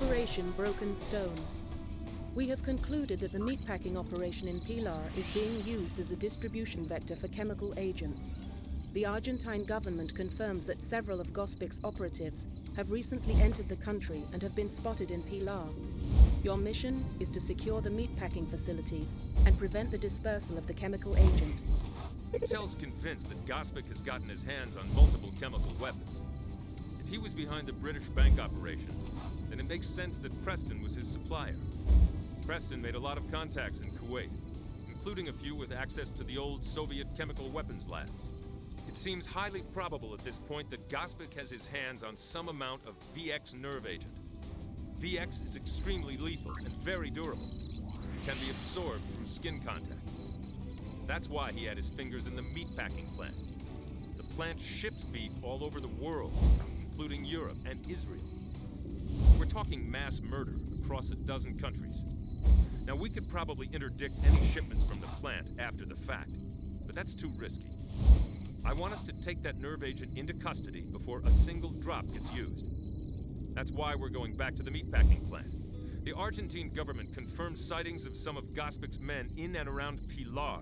Operation Broken Stone. We have concluded that the meatpacking operation in Pilar is being used as a distribution vector for chemical agents. The Argentine government confirms that several of Gospic's operatives have recently entered the country and have been spotted in Pilar. Your mission is to secure the meatpacking facility and prevent the dispersal of the chemical agent. Intel's convinced that Gospic has gotten his hands on multiple chemical weapons. If he was behind the British bank operation, then it makes sense that Preston was his supplier. Preston made a lot of contacts in Kuwait, including a few with access to the old Soviet chemical weapons labs. It seems highly probable at this point that Gospic has his hands on some amount of VX nerve agent. VX is extremely lethal and very durable. It can be absorbed through skin contact. That's why he had his fingers in the meatpacking plant. The plant ships beef all over the world, including Europe and Israel. We're talking mass murder across a dozen countries. Now, we could probably interdict any shipments from the plant after the fact, but that's too risky. I want us to take that nerve agent into custody before a single drop gets used. That's why we're going back to the meatpacking plant. The Argentine government confirmed sightings of some of Gospic's men in and around Pilar,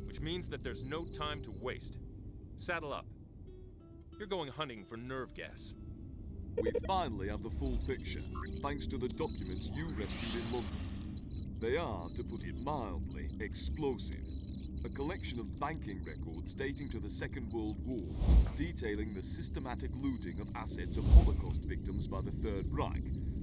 which means that there's no time to waste. Saddle up. You're going hunting for nerve gas. We finally have the full picture, thanks to the documents you rescued in London. They are, to put it mildly, explosive. A collection of banking records dating to the Second World War, detailing the systematic looting of assets of Holocaust victims by the Third Reich,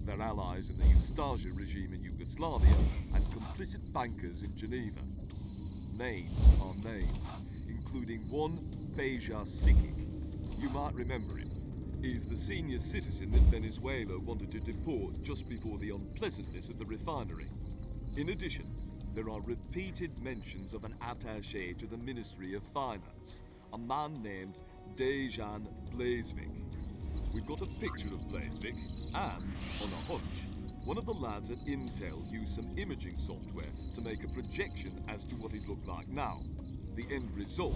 their allies in the Ustaša regime in Yugoslavia, and complicit bankers in Geneva. Names are named, including one Beja Sikic. You might remember him. He's the senior citizen that Venezuela wanted to deport just before the unpleasantness at the refinery. In addition, there are repeated mentions of an attaché to the Ministry of Finance, a man named Dejan Blazevik. We've got a picture of Blazevik, and, on a hunch, one of the lads at Intel used some imaging software to make a projection as to what he'd look like now. The end result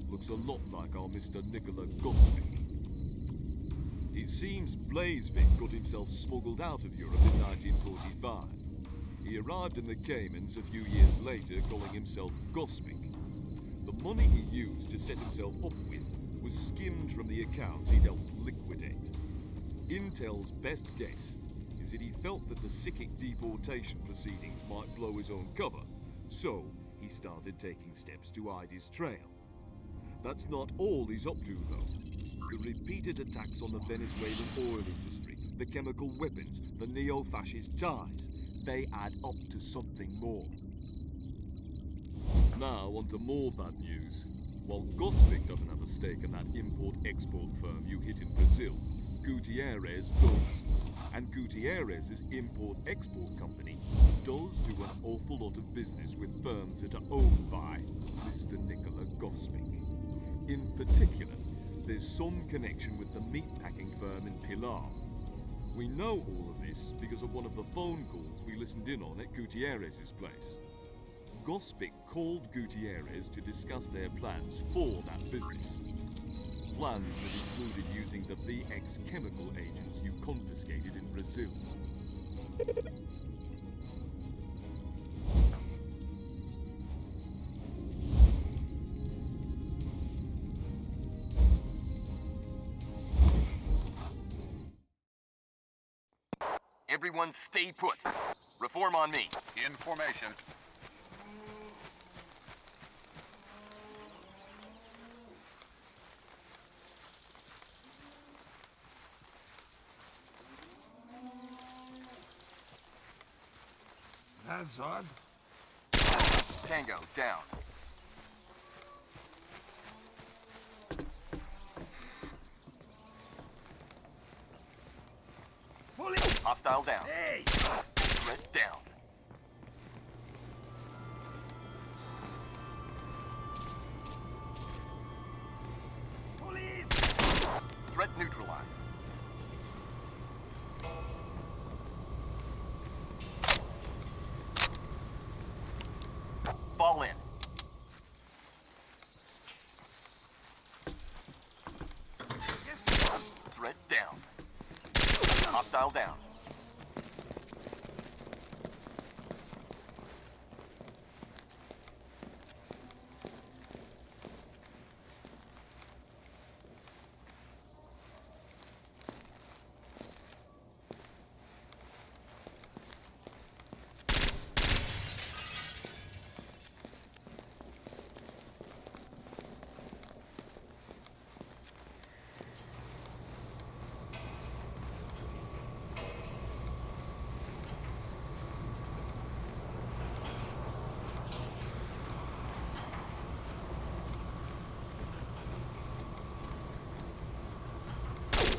looks a lot like our Mr. Nikola Gospic. It seems Blazevik got himself smuggled out of Europe in 1945. He arrived in the Caymans a few years later, calling himself Gospic. The money he used to set himself up with was skimmed from the accounts he'd helped liquidate. Intel's best guess is that he felt that the Sikic deportation proceedings might blow his own cover, so he started taking steps to hide his trail. That's not all he's up to, though. The repeated attacks on the Venezuelan oil industry, the chemical weapons, the neo-fascist ties, they add up to something more. Now, on to more bad news. While Gospic doesn't have a stake in that import-export firm you hit in Brazil, Gutierrez does. And Gutierrez's import-export company does do an awful lot of business with firms that are owned by Mr. Nikola Gospic. In particular, there's some connection with the meatpacking firm in Pilar. We know all of this because of one of the phone calls we listened in on at Gutierrez's place. Gospic called Gutierrez to discuss their plans for that business. Plans that included using the VX chemical agents you confiscated in Brazil. Everyone stay put. Reform on me. In formation. That's odd. Tango, down. Hostile down. Hey! Threat down. Police! Threat neutralized. Fall in. Threat down. Hostile down.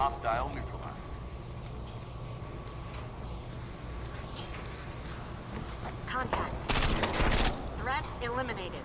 Hostile neutralized. Contact. Threat eliminated.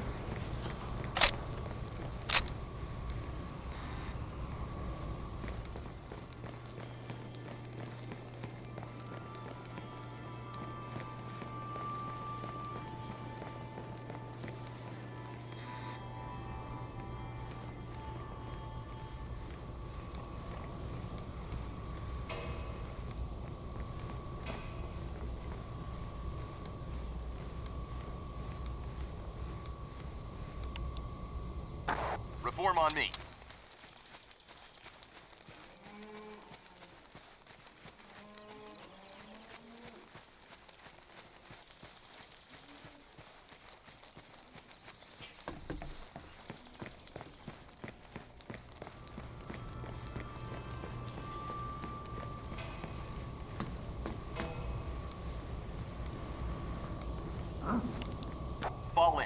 Reform on me. Fall in.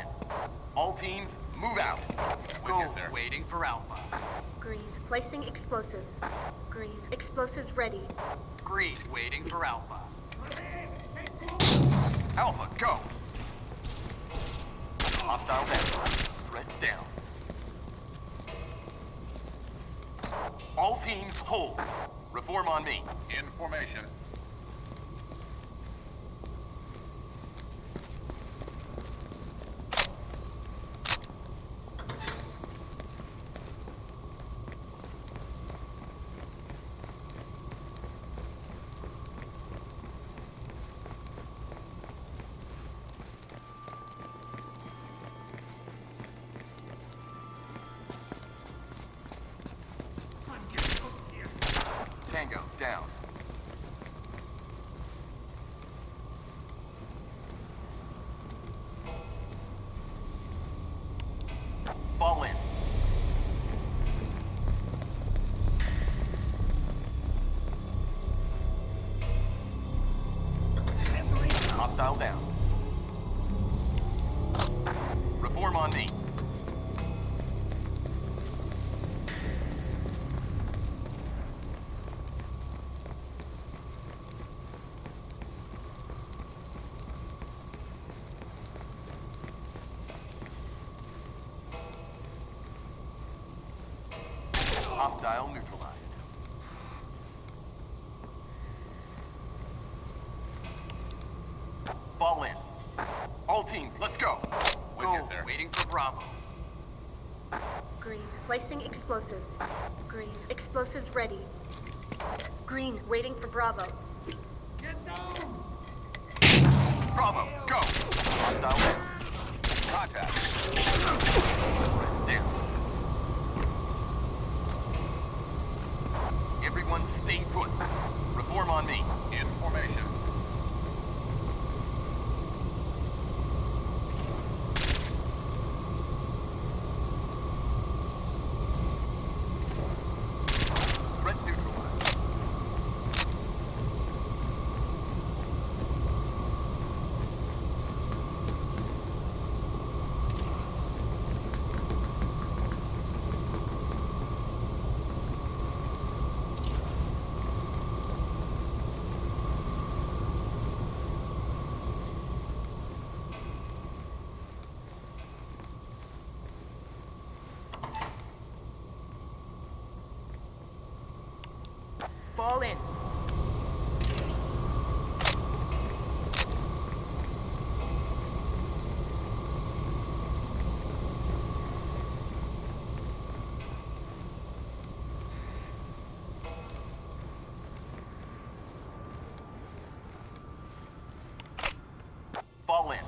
All teams, move out. Go, waiting for Alpha. Green, placing explosives. Green, explosives ready. Green, waiting for Alpha. Alpha, go! Hostile down. Threat down. All teams, hold. Reform on me. In formation. Tango, down. Fall in. Hostile down. Reform on me. Hostile neutralized. Fall in. All teams, let's go. Go, waiting for Bravo. Green, placing explosives. Green, explosives ready. Green, waiting for Bravo. Bravo, go. Hostile in. Contact. Down. Everyone stay put. Reform on me. In formation. Threat neutralized. Fall in. Fall in.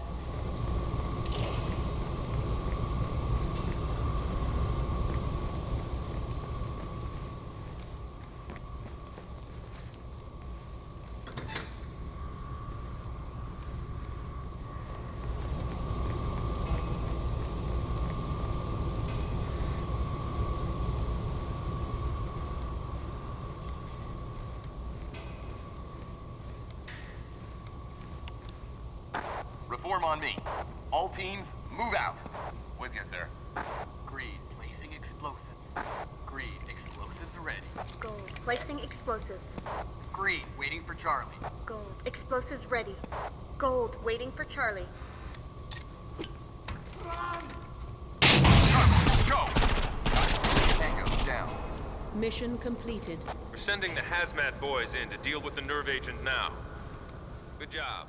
Reform on me. All teams, move out. With you, sir. Green, placing explosives. Green, explosives ready. Gold. Placing explosives. Green, waiting for Charlie. Gold. Explosives ready. Gold. Waiting for Charlie. Go! Tango, down. Mission completed. We're sending the hazmat boys in to deal with the nerve agent now. Good job.